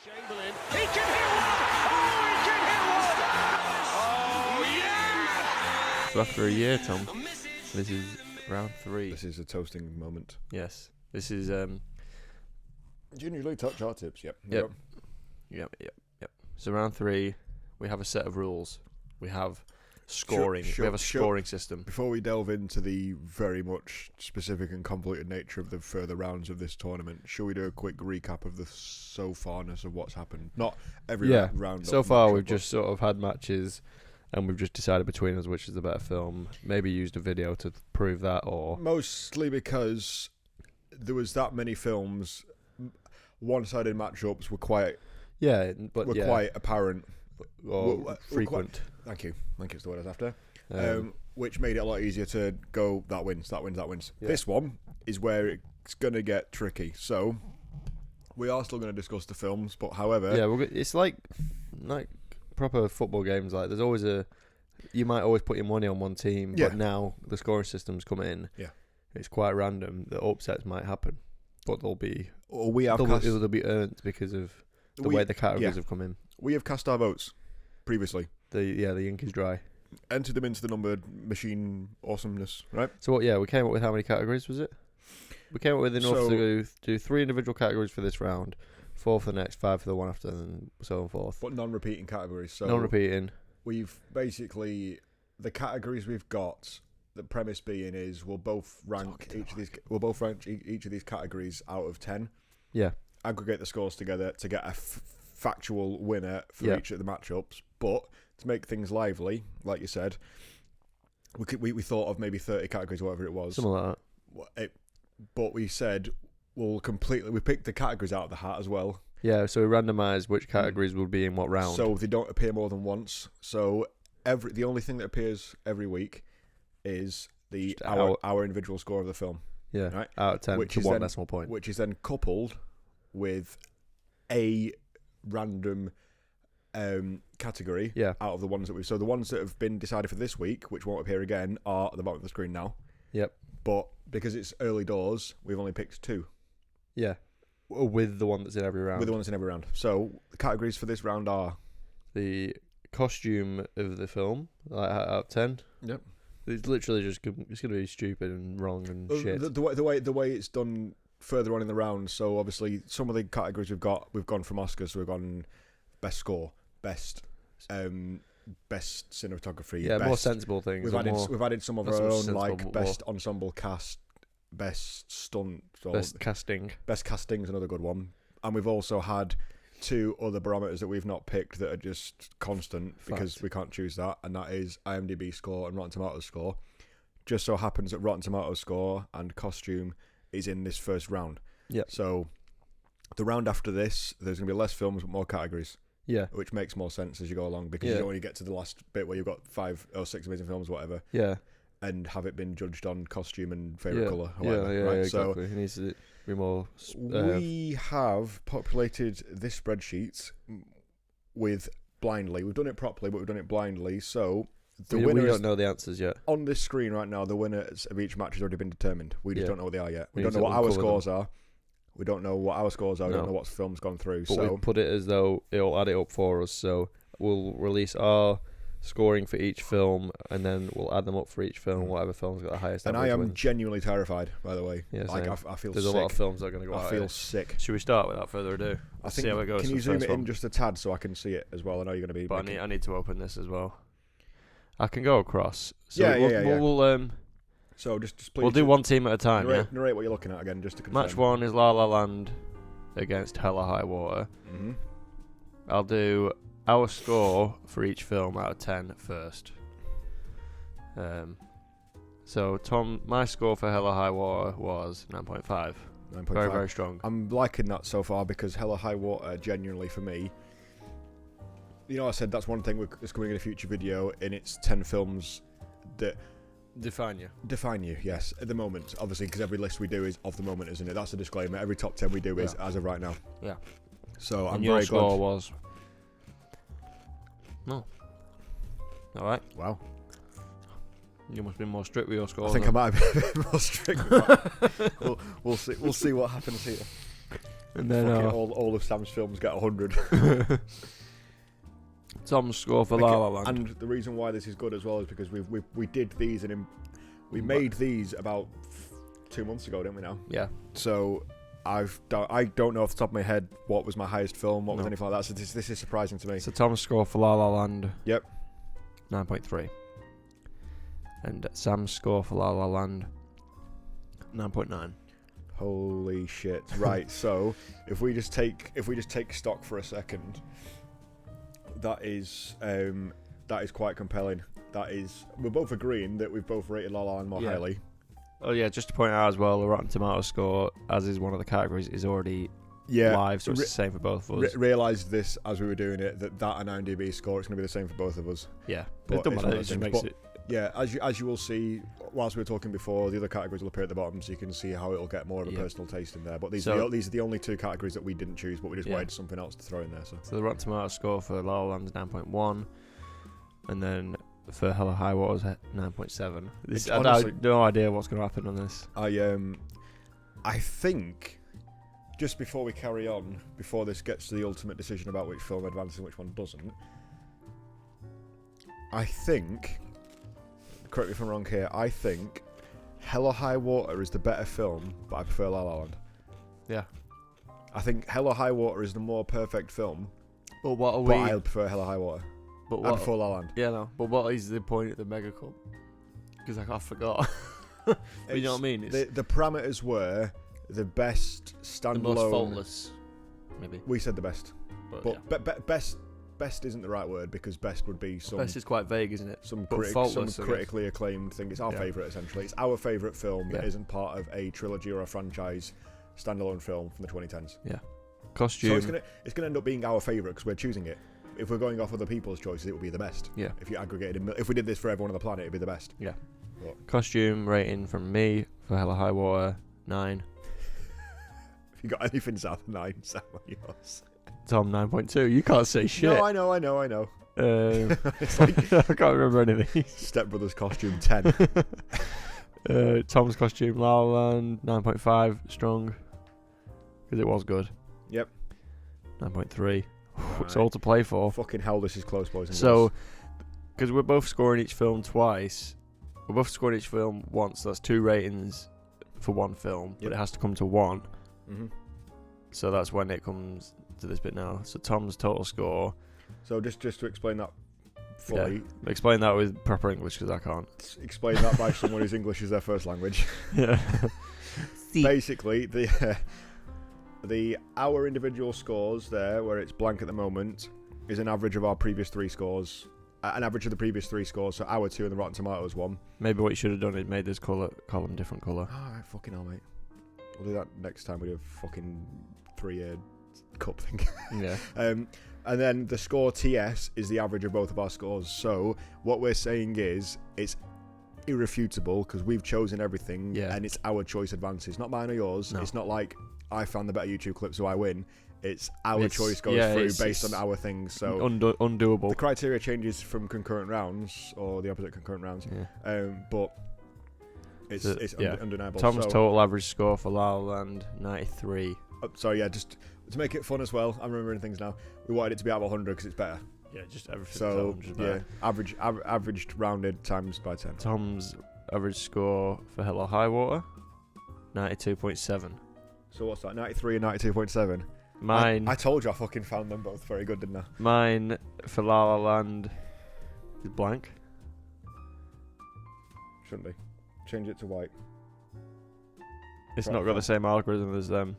Chamberlain, he can hit one! Oh, he can hit one! Oh, yeah! So after a year, Tom, this is round 3. This is a toasting moment. Yes, this is Usually touch our tips. Yep. Yep. So round 3, we have a set of rules. We have scoring. We have a scoring system. Before we delve into the very much specific and convoluted nature of the further rounds of this tournament, shall we do a quick recap of the so farness of what's happened? Not every round. So far, we've just sort of had matches, and we've just decided between us which is the better film. Maybe used a video to prove that, or mostly because there was that many films. One-sided matchups were quite apparent or frequent. Thank you. It's the word I was after. Which made it a lot easier to go, that wins. Yeah. This one is where it's going to get tricky. So, we are still going to discuss the films, but however... Yeah, it's like proper football games. Like, there's always you might always put your money on one team, but now the scoring system's come in. Yeah. It's quite random. The upsets might happen, but they'll be earned because of the way the categories have come in. We have cast our votes previously. The ink is dry. Entered them into the numbered machine awesomeness, right? So we came up with how many categories was it? We came up with enough to do 3 individual categories for this round, 4 for the next, 5 for the one after, and so on forth. But non-repeating categories. So non-repeating. We've basically, the categories we've got, the premise being is we'll both rank each of these categories out of 10. Yeah. Aggregate the scores together to get a factual winner for each of the matchups. But to make things lively, like you said, we thought of maybe 30 categories or whatever it was. Something like that. But we said we picked the categories out of the hat as well. Yeah, so we randomised which categories would be in what round. So they don't appear more than once. So the only thing that appears every week is our individual score of the film. Yeah, right? Out of 10 which to is 1 then, decimal point. Which is then coupled with a random category out of the ones that we've... So the ones that have been decided for this week, which won't appear again, are at the bottom of the screen now. Yep. But because it's early doors, we've only picked 2. Yeah. With the one that's in every round. With the one that's in every round. So the categories for this round are... The costume of the film, out of 10. Yep. It's literally just going to be stupid and wrong and shit. The way it's done further on in the round. So obviously some of the categories we've gone from Oscars. So we've gone best score, best cinematography. Yeah, more sensible things. We've added some of our own, like best ensemble cast, best stunt, best casting. Best casting's another good one. And we've also had 2 other barometers that we've not picked that are just constant because we can't choose that, and that is IMDb score and Rotten Tomatoes score. Just so happens that Rotten Tomatoes score and costume is in this first round. Yeah. So the round after this, there's going to be less films but more categories. Yeah. Which makes more sense as you go along because you don't want to get to the last bit where you've got 5 or 6 amazing films, whatever. Yeah. And have it been judged on costume and favourite colour. Right? Exactly. It needs to be more... we have populated this spreadsheet with blindly. We've done it properly, but we've done it blindly. So we don't know the answers yet. On this screen right now, the winners of each match has already been determined. We just don't know what they are yet. We don't know what our scores are. We don't know what our scores are. We don't know what film's gone through. But we put it as though it'll add it up for us. So we'll release our scoring for each film, and then we'll add them up for each film, whatever film's got the highest. And I am genuinely terrified, by the way. Yeah, like I feel There's sick. a lot of films that are going to go out. I feel sick. Should we start without further ado? See how it goes. Can you zoom it in just a tad so I can see it as well? I know you're going to be... But I need to open this as well. I can go across. So We'll so just please... We'll do one team at a time, narrate what you're looking at again, just to confirm. Match 1 is La La Land against Hella High Water. Mm-hmm. I'll do our score for each film out of 10 first. So Tom, my score for Hella High Water was 9.5. 9.5. Very, very strong. I'm liking that so far because Hella High Water, genuinely for me, you know, I said that's one thing that's coming in a future video, and it's 10 films that define you. Yes, at the moment, obviously, because every list we do is of the moment, isn't it? That's a disclaimer. Every top 10 we do is as of right now. Yeah. So and I'm your very glad. Score was no. All right. Wow. You must be more strict with your score. I think I might have been a bit more strict with that. We'll see what happens here. And then Fucking all of Sam's films get 100. Tom's score for La La Land. And the reason why this is good as well is because we did these we made these about 2 months ago, didn't we? Now. Yeah. So I don't know off the top of my head what was my highest film, what was No. anything like that. So this is surprising to me. So Tom's score for La La Land. Yep. 9.3. And Sam's score for La La Land. 9.9. Holy shit! Right. So if we just take stock for a second, that is quite compelling. We're both agreeing that we've both rated La La Land more Yeah. highly. Oh yeah, just to point out as well, the Rotten Tomato score, as is one of the categories, is already Yeah. live, so it's the same for both of us. Realised this as we were doing it that an IMDb score is going to be the same for both of us. Yeah, But it doesn't it's matter. one It of just those makes things. it. Yeah, as you will see, whilst we were talking before, the other categories will appear at the bottom, so you can see how it'll get more of a Yeah. personal taste in there. But these So- are the only two categories that we didn't choose, but we just Yeah. wanted something else to throw in there. So So the Rotten Tomato score for La La Land is 9.1, and then for Hell or High Water is 9.7. It's I honestly- have no idea what's going to happen on this. I think just before we carry on, before this gets to the ultimate decision about which film advances and which one doesn't, I think, correct me if I'm wrong here, I think Hell or High Water is the better film, but I prefer La La Land. Yeah. I think Hell or High Water is the more perfect film, But what are but I prefer Hell or High Water. But I what? prefer La La Land. Yeah, no. But what is the point of the Mega Cup? Because I forgot. But you know what I mean? It's The parameters were the best the standalone. most faultless, maybe. We said the best, But, but yeah. best isn't the right word because best would be some Best is quite vague, isn't it? some, but faultless, I guess. critically acclaimed thing. It's our Yeah. favourite essentially. It's our favourite film that Yeah. isn't part of a trilogy or a franchise standalone film from the 2010s. Costume. So it's gonna end up being our favourite because we're choosing it. If we're going off other people's choices, it would be the best. Yeah. If you aggregated, if we did this for everyone on the planet, it'd be the best. Costume rating from me for Hell or High Water 9. If you got anything south of 9, Sam, on yours. Tom 9.2. You can't say shit. No, I know. It's like I can't remember any of these. Step Brothers costume 10. Tom's costume La La Land 9.5 strong because it was good. Yep. 9.3. It's Right. all to play for. Fucking hell, this is close, boys and So, girls. because we're both scoring each film twice, we're both scoring each film once. So that's 2 ratings for one film, but Yep. it has to come to 1. Mhm. So that's when it comes to this bit now. So Tom's total score. So just to explain that fully, Yeah. Explain that with proper English because I can't. explain that by someone whose English is their first language. Yeah. Basically, our individual scores there, where it's blank at the moment, is an average of our previous 3 scores. An average of the previous 3 scores, so our 2 and the Rotten Tomatoes 1. Maybe what you should have done is made this column different colour. Alright, fucking hell, mate. We'll do that next time we do a fucking 3-year cup thing. Yeah. And then the score TS is the average of both of our scores. So what we're saying is it's irrefutable because we've chosen everything, Yeah. and it's our choice advances, not mine or yours. No. It's not like I found the better YouTube clip, so I win. It's our It's- choice goes yeah, through it's- based it's on our things. So undoable. the criteria changes from concurrent rounds or the opposite concurrent rounds, Yeah. but it's yeah. undeniable. Tom's So- total average score for La La Land 93. So yeah, just to make it fun as well, I'm remembering things now. We wanted it to be out of 100 because it's better. Yeah, just everything. So yeah, averaged rounded times by 10. Tom's average score for Hell or High Water 92.7. So what's that? 93 and 92.7. Mine I told you I fucking found them both very good, didn't I? mine for La La Land is blank. Shouldn't be. Change it to white. It's Right, not got fine. the same algorithm as them.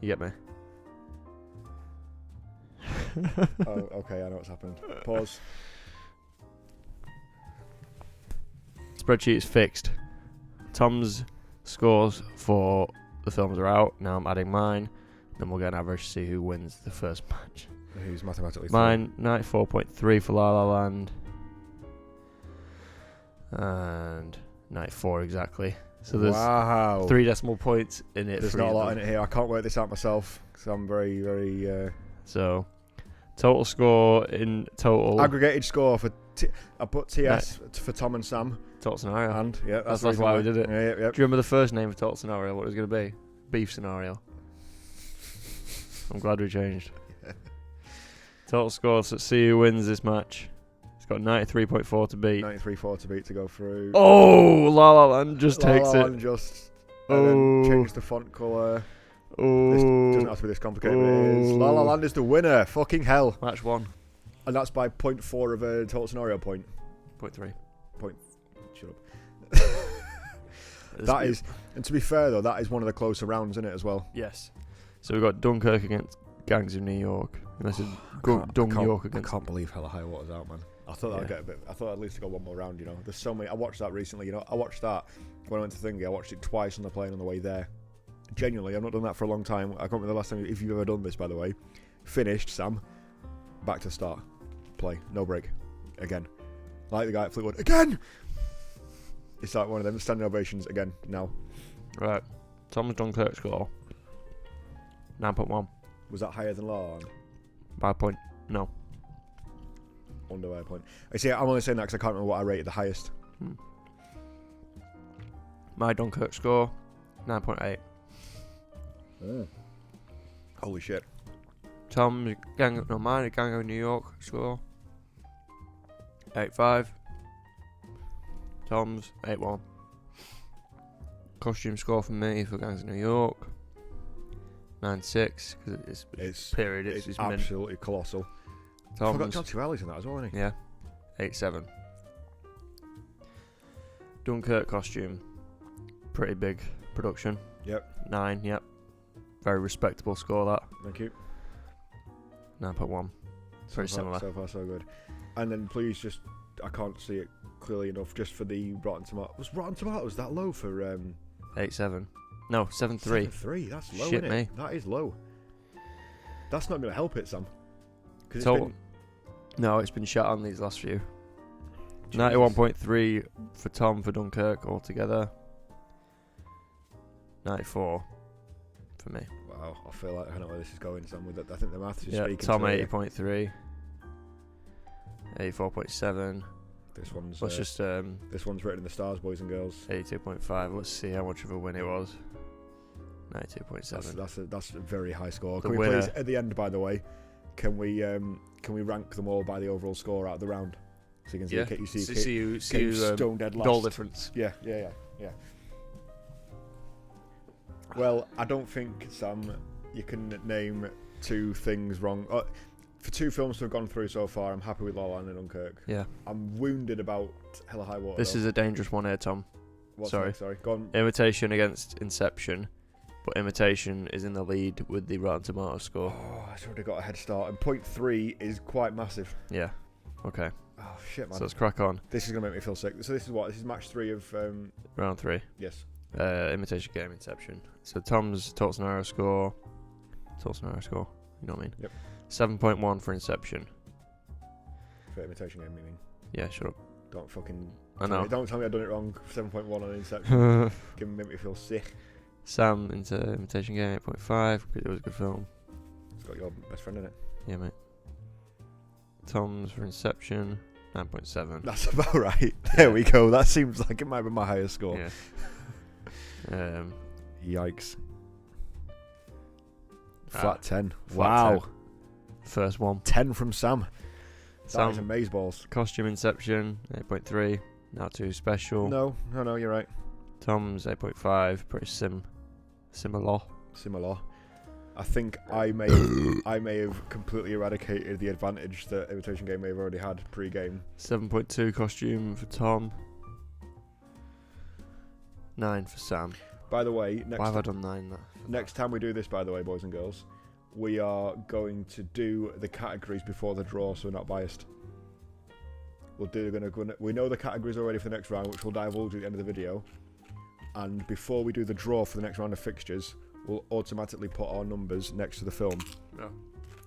You get me? Oh, okay, I know what's happened. Pause. Spreadsheet is fixed. Tom's scores for the films are out. Now I'm adding mine. Then we'll get an average to see who wins the first match. Who's mathematically Mine 94.3 for La La Land. And 94 exactly. So there's wow. 3 decimal points in it. There's for not a each lot of in them. it here. I can't work this out myself because I'm very, very So total score in total. aggregated score for. I put TS for Tom and Sam. Total scenario. And yeah, That's the reason why we did it. Yeah, yeah. Do you remember the first name for total scenario? What it was going to be? beef scenario. I'm glad we changed. Total score, so let's see who wins this match. It's got 93.4 to beat. 93-4 to beat to go through. Oh, La La Land just La takes La it. Land just and then change the font colour. This doesn't have to be this complicated, but it is. La La Land is the winner. Fucking hell. Match 1. And that's by 0.4 of a total scenario point. 0.3. Shut up. That is, and to be fair though, that is one of the closer rounds in it as well. Yes. So we've got Dunkirk against Gangs of New York. Unless it's York I against. can't believe Hell or High Water's out, man. I thought I'd get a bit. I thought at least I got one more round. You know, there's so many. I watched that recently. You know, I watched that when I went to Thingy. I watched it twice on the plane on the way there. Genuinely, I've not done that for a long time. I can't remember the last time. If you've ever done this, by the way, finished, Sam. Back to start. Play. No break. Again. Like the guy at Fleetwood. Again. It's like one of them standing ovations again now. Right. Tom's Dunkirk score 9.1. Was that higher than Law? By a point. No. Under by a point. I see. I'm only saying that because I can't remember what I rated the highest. My Dunkirk score 9.8. Holy shit. Tom's Gang of New York score 8.5. Tom's 8.1. Costume score for me for Gangs of New York 9.6 because it's period. It's mint. absolutely colossal. I forgot Tom's John Turelli's in that as well, isn't he? yeah 8.7. Dunkirk costume, pretty big production. Yep. 9. Yep. Very respectable score that. Thank you. 9.1. Very similar. So far, so good. And then please just, I can't see it clearly enough, just for the Rotten Tomatoes. Was Rotten Tomatoes that low for 8.7. No, 7.3. 7.3? That's low, Shit isn't me. it? That is low. That's not going to help it, Sam. 'Cause Total. No, it's been shot on these last few. Jesus. 91.3 for Tom for Dunkirk altogether. 94 for me. Wow, I feel like I know where this is going, Sam. With it. I think the maths is Yeah, speaking Tom to it. 80.3. 84.7. This one's Let's just this one's written in the stars, boys and girls. 82.5. Let's see how much of a win it was. 92.7. That's a very high score. The Can we winner. please, at the end, by the way, can we rank them all by the overall score out of the round? So you can see, Yeah. you see, See you stone dead last. goal difference. Yeah. Well, I don't think, Sam, you can name two things wrong. For two films to have gone through so far, I'm happy with La La Land and Dunkirk. Yeah. I'm wounded about Hell or High Water. This is a dangerous one here, Tom. What's sorry. next? Sorry, go on. Imitation against Inception, but Imitation is in the lead with the Rotten Tomatoes score. Oh, it's already got a head start. And 0.3 is quite massive. Yeah. Okay. Oh, shit, man. So let's crack on. This is going to make me feel sick. So this is what? This is match 3 of... Round 3. yes. Imitation Game, Inception. So Tom's total scenario score. You know what I mean? Yep. 7.1 for Inception. For Imitation Game, you mean? Yeah, shut up. Don't fucking... I know. Don't tell me I've done it wrong. 7.1 on Inception. Make me feel sick. Sam into Imitation Game, 8.5. It was a good film. It's got your best friend in it. Yeah, mate. Tom's for Inception, 9.7. That's about right. There we go. That seems like it might be my highest score. Yeah. Yikes. Flat 10. Flat Wow. 10. First one. 10 from Sam. That is Sam, amazeballs. Costume Inception, 8.3. Not too special. No, you're right. Tom's 8.5. Pretty similar. Similar. I think I may have completely eradicated the advantage that Imitation Game may have already had pre-game. 7.2 costume for Tom. 9 for Sam. By the way, Why have I done 9? next time we do this, by the way, boys and girls, we are going to do the categories before the draw, so we're not biased. We know the categories already for the next round, which we'll divulge at the end of the video. And before we do the draw for the next round of fixtures, we'll automatically put our numbers next to the film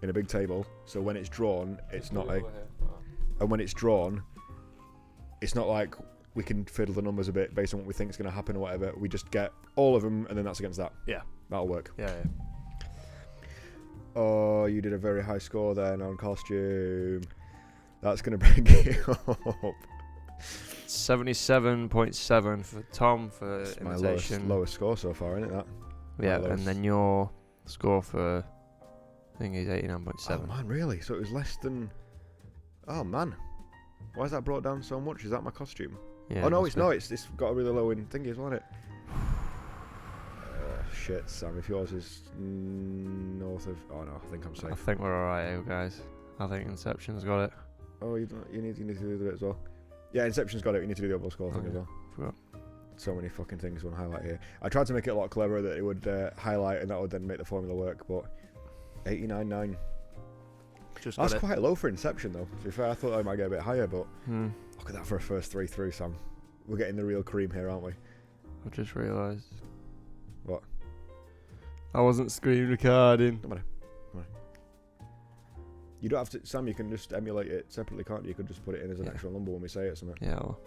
in a big table. So when it's drawn, it's not like, and when it's drawn, it's not like we can fiddle the numbers a bit based on what we think is going to happen or whatever. We just get all of them, and then that's against that. Yeah. That'll work. Yeah. Oh, you did a very high score then on costume. That's going to bring it up. 77.7 for Tom for It's my Imitation. lowest score so far, isn't it? That Yeah, Those- and then your score for thing is 89.7. Oh man, really? So it was less than. Oh man, why is that brought down so much? Is that my costume? Yeah, oh no, must it's be. not. It's got a really low in thingy, hasn't it? Shit, Sam. If yours is north of. Oh no, I think I'm I safe. think we're alright here, guys. I think Inception's got it. Oh, you need to do it as well. Yeah, Inception's got it. You need to do the overall score thing Oh, as yeah. well. Forgot. So many fucking things to highlight here. I tried to make it a lot cleverer that it would highlight and that would then make the formula work, but 89.9. Just That's got it. quite low for Inception, though. To be fair, I thought I might get a bit higher, but Hmm. look at that for a first 3 through, Sam. We're getting the real cream here, aren't we? I just realised. What? I wasn't screen recording. No matter. You don't have to, Sam. You can just emulate it separately, can't you? You could just put it in as an Yeah. actual number when we say it. Something. Yeah. Well.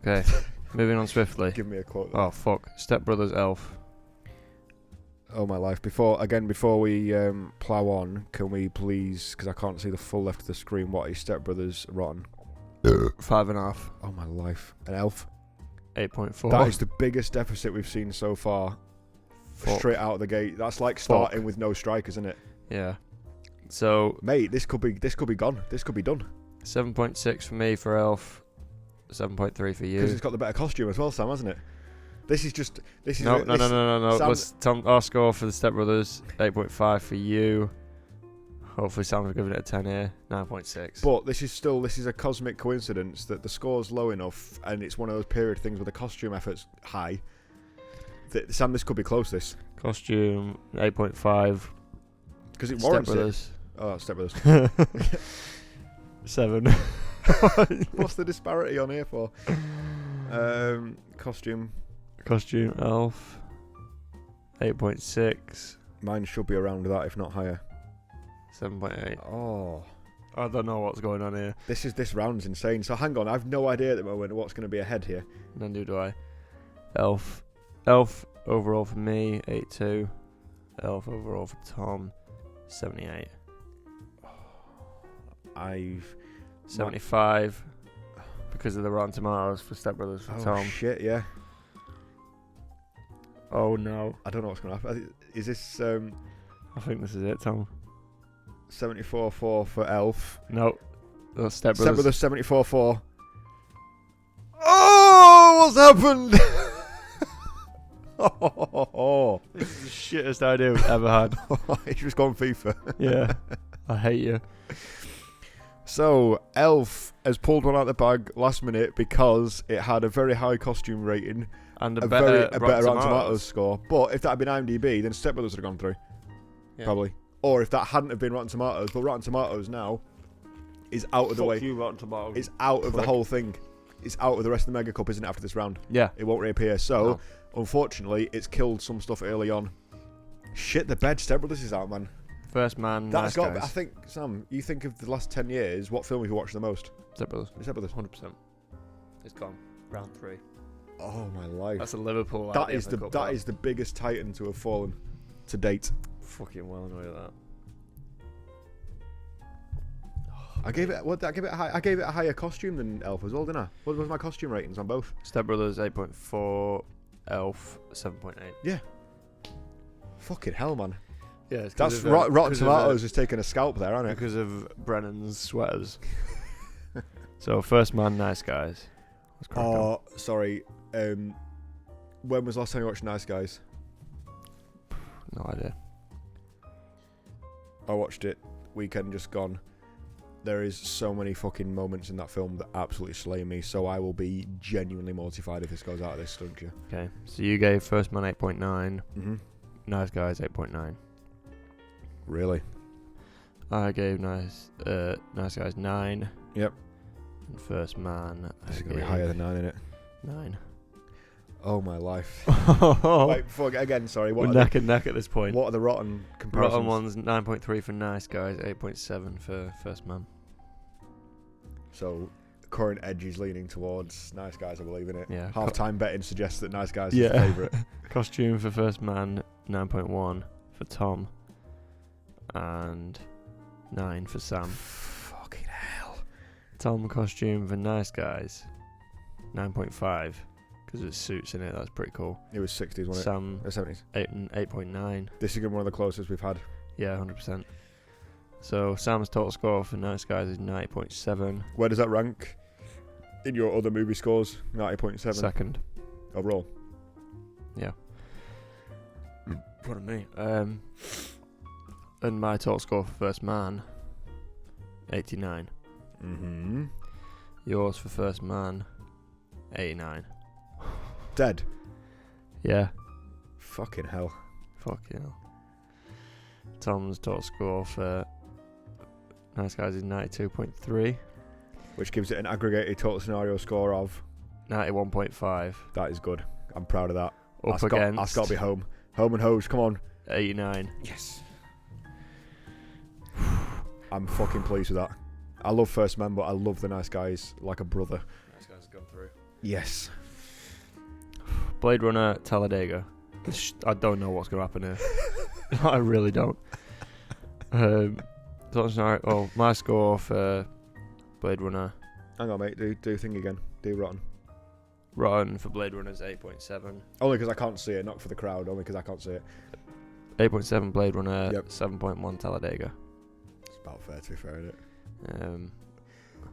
Okay, moving on swiftly. Give me a quote. Then. Oh fuck! Step Brothers Elf. Oh my life! Before we plough on, can we please? Because I can't see the full left of the screen. What is Step Brothers Rotten? 5.5. Oh my life! An elf. 8.4. That is the biggest deficit we've seen so far. Fuck. Straight out of the gate. That's like starting with no strikers, isn't it? Yeah. So Mate, this could be gone. This could be done 7.6 for me for Elf. 7.3 for because you. it's got the better costume as well, Sam, hasn't it? This is No. Sam- Let's tell our score for the Step Brothers. 8.5 for you. Hopefully, Sam's giving it a 10 here. 9.6. But this is a cosmic coincidence that the score's low enough, and it's one of those period things where the costume effort's high. That Sam, this could be close. This Costume 8.5. because it Step warrants it. Brothers Oh, Step Brothers. 7. What's the disparity on here for? Costume. Costume Elf 8.6. Mine should be around that, if not higher. 7.8. Oh, I don't know what's going on here. this round's insane. So hang on, I've no idea at the moment what's going to be ahead here. Neither do I. Elf overall for me 8.2. Elf overall for Tom 78. 75 because of the Rotten Tomatoes for Step Brothers for Oh Tom. shit, yeah. Oh no. I don't know what's going to happen. Is this I think this is it, Tom. 74.4 for Elf? No. That's Step Step Brothers. Brothers 74.4. Oh, what's happened? oh, This is the shittest idea we've ever had. he's just gone FIFA. Yeah. I hate you. So, Elf has pulled one out of the bag last minute because it had a very high costume rating, And a better better Rotten Tomatoes score. But if that had been IMDb, then Step Brothers would have gone through, Yeah. probably. Or if that hadn't have been Rotten Tomatoes, but Rotten Tomatoes now is out of the way. you, Rotten Tomatoes. It's out of the Prick. whole thing. It's out of the rest of the Mega Cup, isn't it, after this round? Yeah. It won't reappear. So, No. unfortunately, it's killed some stuff early on. Shit the bed, Step Brothers is out, man. First Man, That's Nice got. I Guys. think, Sam, you think of the last 10 years, what film have you watched the most? Step Brothers. Step Brothers. 100%. It's gone. Round 3. Oh my life. That's a Liverpool. That is the biggest Titan to have fallen to date. Fucking well annoyed at that. I gave it a higher costume than Elf as well, didn't I? What was my costume ratings on both? Step Brothers 8.4, Elf 7.8. Fucking hell, man. Yeah, it's That's Rotten Tomatoes has taken a scalp there, hasn't it? because of Brennan's sweaters. So First Man, Nice Guys. Let's crack on. Oh, sorry. When was the last time you watched Nice Guys? No idea. I watched it weekend just gone. There is so many fucking moments in that film that absolutely slay me, so I will be genuinely mortified if this goes out of this juncture. Okay, so you gave First Man 8.9, Mm-hmm. Nice Guys 8.9. Really? I gave Nice Guys 9. Yep. And First Man, This is I going to be gave higher than 9, isn't it? 9. Oh my life. We're Wait, before again, sorry. neck and neck at this point. What are the rotten comparisons? Rotten ones 9.3 for Nice Guys, 8.7 for First Man. So, current edge is leaning towards Nice Guys, I believe, in it. Yeah. Half-time betting suggests that Nice Guys is Yeah. the favourite. Costume for First Man 9.1 for Tom, and 9 for Sam. Fucking hell. Tom costume for Nice Guys 9.5, because it suits in it. That's pretty cool. It was 60s, wasn't Sam it? 70s. 8.9. This is gonna be one of the closest we've had. Yeah, 100%. So Sam's total score for Nice Guys is 90.7. Where does that rank in your other movie scores? 90.7 Second. overall. Yeah. Pardon me. And my total score for First Man, 89. Mm-hmm. Yours for First Man, 89. Dead. Yeah. Fucking hell. Fuck yeah. Tom's total score for Nice Guys is 92.3. Which gives it an aggregated total scenario score of. 91.5. That is good. I'm proud of that. Up against. That's got to be home. Home and hose. Come on. 89. Yes. I'm fucking pleased with that. I love First Man, but I love the Nice Guys like a brother. Nice Guys has gone through. Yes. Blade Runner Talladega. I don't know what's going to happen here. I really don't. My score for Blade Runner. Hang on, mate. Do thing again. Do Rotten. Rotten for Blade Runner is 8.7. Only because I can't see it, not for the crowd. Only because I can't see it. 8.7 Blade Runner. Yep. 7.1 Talladega. It's about fair, to be fair, isn't it? Um,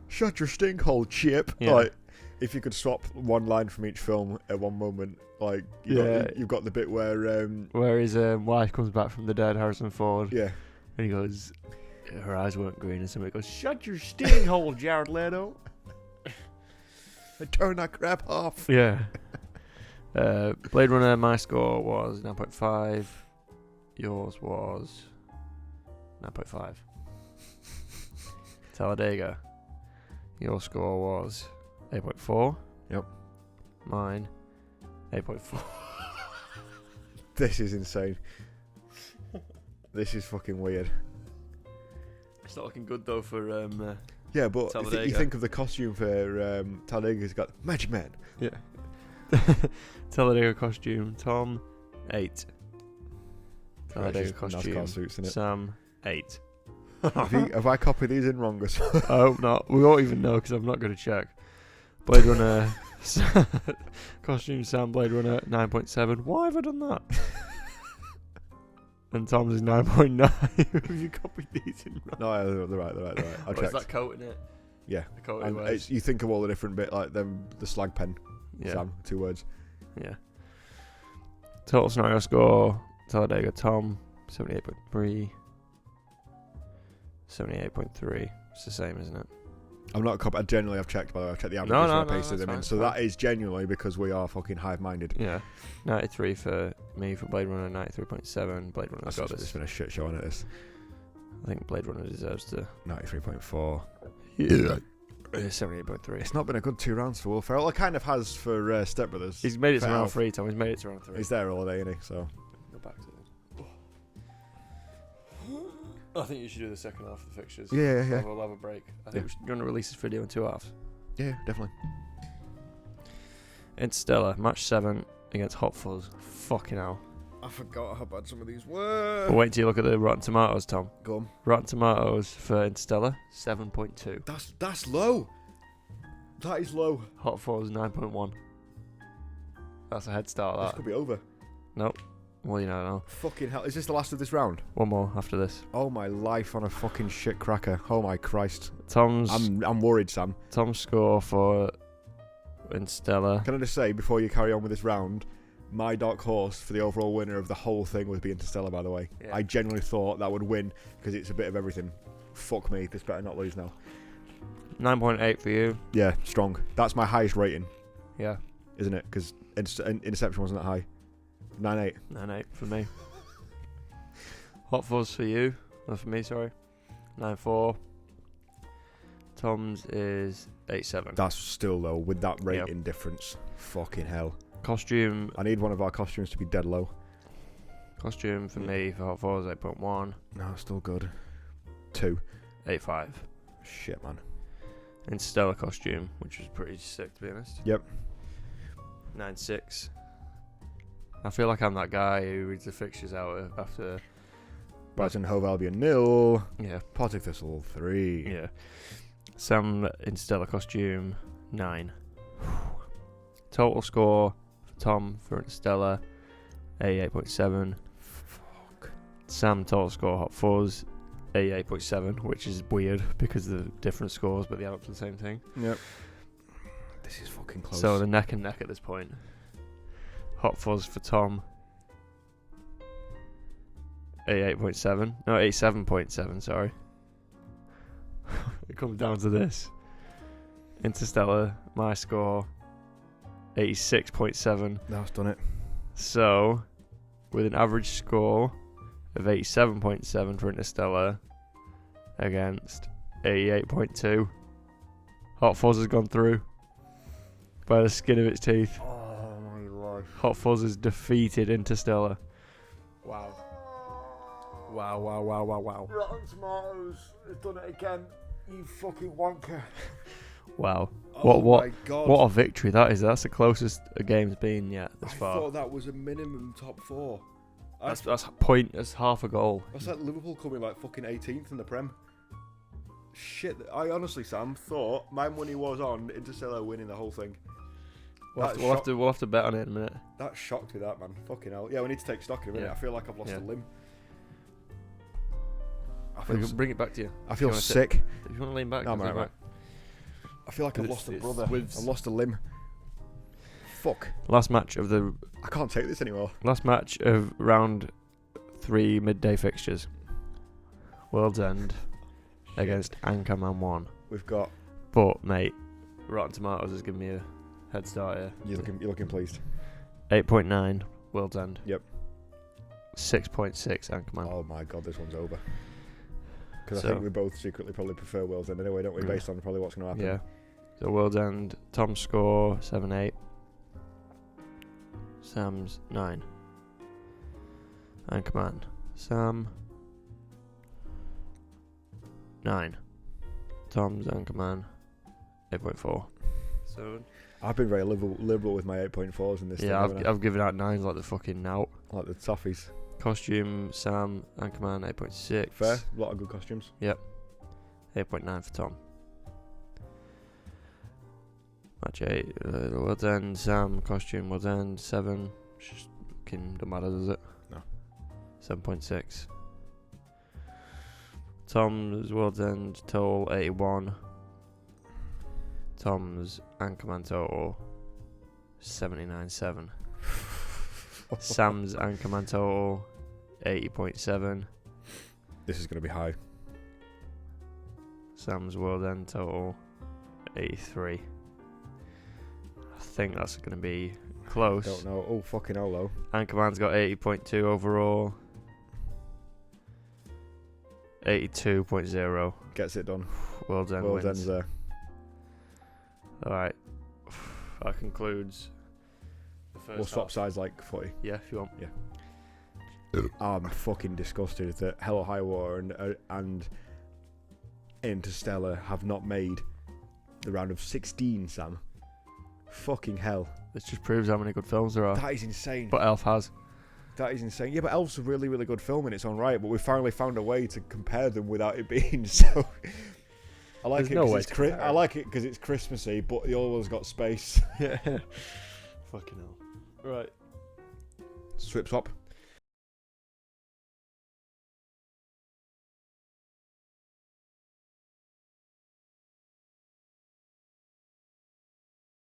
Shut your stink hole, Chip. Yeah. Like, if you could swap one line from each film at one moment, like, you've got the bit where, where his wife comes back from the dead, Harrison Ford, yeah, and he goes, her eyes weren't green, and somebody goes, shut your stink hole, Jared Leto. turn that crap off. Yeah. Blade Runner, my score was 9.5. Yours was 9.5. Talladega, your score was 8.4. Yep. Mine, 8.4. This is insane. This is fucking weird. It's not looking good though for Yeah, but Talladega. you think of the costume for Talladega's got Magic Man. Yeah. Talladega costume, Tom, 8. Talladega Right, just costume, NASCAR suits, innit? Sam, 8. Have I copied these in wrong? I hope not. We won't even know because I'm not going to check. Blade Runner costume, Sam, Blade Runner 9.7. Why have I done that? And Tom's is 9.9. Have you copied these in wrong? No, they're right. I Is checked. that coat in it? Yeah. The coat he And wears. you think of all the different bit, like the slag pen, Yeah. Sam, 2 words. Yeah. Total scenario score, Talladega, Tom, 78.3. 78.3. It's the same, isn't it? I'm not I genuinely have checked, by the way. I've checked the averages No, and I no, pasted that's them in. fine, So fine. that is genuinely because we are fucking hive-minded. Yeah. 93 for me for Blade Runner, 93.7. Blade Runner's got It's this. been a shit show, isn't it? This I think Blade Runner deserves to. 93.4. Yeah. 78.3. It's not been a good 2 rounds for Will Ferrell. It kind of has for Step Brothers. He's made it to Fair round enough. 3, Tom. He's made it to round 3. He's there all day, isn't he? So Go back to it. I think you should do the second half of the fixtures. yeah. We'll have a break. I think we're going to release this video in 2 halves. Yeah, definitely. Interstellar, match 7 against Hot Fuzz. Fucking hell. I forgot how bad some of these were. But wait till you look at the Rotten Tomatoes, Tom. Go on. Rotten Tomatoes for Interstellar, 7.2. That's low. That is low. Hot Fuzz, 9.1. That's a head start, This that. could be over. Well, you know now. Fucking hell. Is this the last of this round? One more after this. Oh my life on a fucking shit cracker. Oh my Christ. Tom's I'm worried, Sam. Tom's score for Interstellar. Can I just say, before you carry on with this round, my dark horse for the overall winner of the whole thing would be Interstellar, by the way. Yeah. I genuinely thought that would win because it's a bit of everything. Fuck me. This better not lose now. 9.8 for you. Yeah, strong. That's my highest rating, Yeah. isn't it? Because Interception wasn't that high. 9.8. 9.8 for me. Hot Fuzz for you. No, for me, sorry. 9.4. Tom's is 8.7. That's still low with that rating difference. Fucking hell. Costume I need one of our costumes to be dead low. Costume for me for Hot Fuzz, 8.1. No, still good. 2. 8.5. Shit, man. Interstellar costume, which was pretty sick to be honest. Yep. 9.6. I feel like I'm that guy who reads the fixtures out after. Brighton Hove Albion 0. Yeah. Partick Thistle 3. Yeah. Sam Interstellar costume 9. Total score for Tom for Interstellar, 88.7. Fuck. Sam, total score Hot Fuzz, 88.7, which is weird because of the different scores, but they add up to the same thing. Yep. This is fucking close. So they're neck and neck at this point. Hot Fuzz for Tom, 88.7. No, 87.7, sorry. It comes down to this. Interstellar, my score, 86.7. That's done it. So, with an average score of 87.7 for Interstellar against 88.2, Hot Fuzz has gone through by the skin of its teeth. Oh my life. Hot Fuzz has defeated Interstellar. Wow. Wow, wow, wow, wow, wow. Rotten Tomatoes has done it again. You fucking wanker. Wow. Oh What my god. what a victory that is. That's the closest a game's been yet this I far. thought that was a minimum top 4. That's half a goal. That's like Liverpool coming like fucking 18th in the Prem. Shit, I honestly, Sam, thought my money was on Interstellar winning the whole thing. We'll have to bet on it in a minute. That shocked me, that man. Fucking hell. Yeah, we need to take stock in a minute. Yeah. I feel like I've lost a limb. Bring it back to you. I feel wanna sick. If you want to lean back, No, I'm lean right. back. I feel like I've lost a brother. I've lost a limb. Fuck. Last match of round 3 midday fixtures. World's End against Anchorman 1. We've got. But mate, Rotten Tomatoes has given me a head start here. You're looking pleased. 8.9 World's End. Yep. 6.6 Anchorman. Oh my god, this one's over. Because So- I think we both secretly probably prefer World's End anyway, don't we? Mm. Based on probably what's going to happen. Yeah. So World's End, Tom's score 7-8. Sam's 9. Anchorman. Sam 9. Tom's Anchorman 8.4. So I've been very liberal with my 8.4s in this thing. yeah, haven't I? I've given out 9s like the fucking knout. Like the toffees. Costume Sam Anchorman 8.6. Fair. A lot of good costumes. 8.9 for Tom. Match 8. World's End, Sam, costume, World's End, 7. Just fucking don't matter, does it? No. 7.6. Tom's World's End total 81. Tom's Anchorman total 79.7. Sam's Anchorman total 80.7. This is going to be high. Sam's World End total 83. I think that's going to be close. Don't know. Oh, fucking hell, though. Anchorman's got 80.2 overall. 82.0. Gets it done. World's End World's wins. End's there. Alright. That concludes the first We'll swap half. sides like footy. Yeah, if you want. I'm fucking disgusted that Hell or High Water and Interstellar have not made the round of 16, Sam. Fucking hell. This just proves how many good films there are. That is insane. But Elf has. That is insane. Yeah, but Elf's a really, really good film in its own right, but we finally found a way to compare them without it being so. I like There's it no way because to compare I it. like it because it's Christmassy, but the other one's got space. Yeah. Fucking hell. Right. Swip swap.